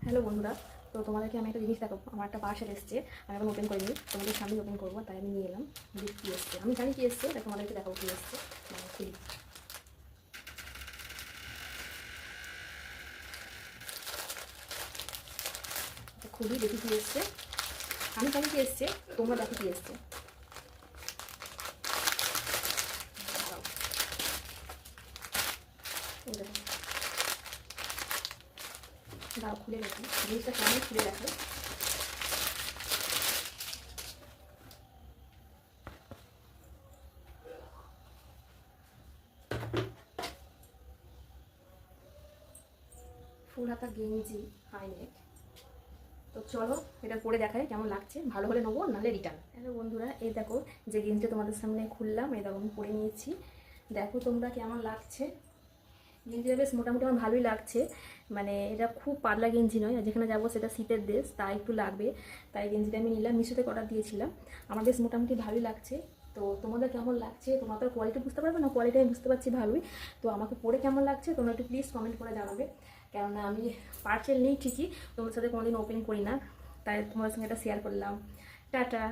Hello বন্ধুরা, তো তোমাদেরকে আমি একটা জিনিস দেখাবো। আমার একটা পার্সেল এসছে, আমি এখন ওপেন করিনি, তোমাদের সামনে ওপেন করবো, তাই আমি নিয়ে এলাম। যে কী এসছে আমি জানি কী এসছে, তাই তোমাদেরকে দেখাবো কী এসছে। খুলি, খুবই দেখি কী এসছে। আমি জানি কী এসছে, তোমরা দেখো কী এসছে। দাঁড়াও, খুলে দেখি জিনিসটা কেমন, খুলে দেখো। ফুল হাতা গেঞ্জি, হাইনেক। তো চলো এটা পরে দেখাই কেমন লাগছে, ভালো হলে নেবো, নাহলে রিটার্ন। হ্যালো বন্ধুরা, এই দেখো যে গেঞ্জিটা তোমাদের সামনে খুললাম, এই দেখো আমি পরে নিয়েছি। দেখো তোমরা কেমন লাগছে। গেঞ্জিটা বেশ মোটামুটি আমার ভালোই লাগছে, মানে এটা খুব পাতলা গেঞ্জি নয়, আর যেখানে যাবো সেটা শীতের দেশ, তাই একটু লাগবে, তাই গেঞ্জিটা আমি নিলাম। মিশোতে অর্ডার দিয়েছিলাম, আমার বেশ মোটামুটি ভালোই লাগছে। তো তোমাদের কেমন লাগছে, তোমরা তো কোয়ালিটি বুঝতে পারবে না, কোয়ালিটি আমি বুঝতে পারছি ভালোই। তো আমাকে পরে কেমন লাগছে তোমরা একটু প্লিজ কমেন্ট করে জানাবে, কেননা আমি পার্সেল নেই ঠিকই, তোমাদের সাথে কোনোদিন ওপেন করি না, তাই তোমাদের সঙ্গে এটা শেয়ার করলাম। টাটা।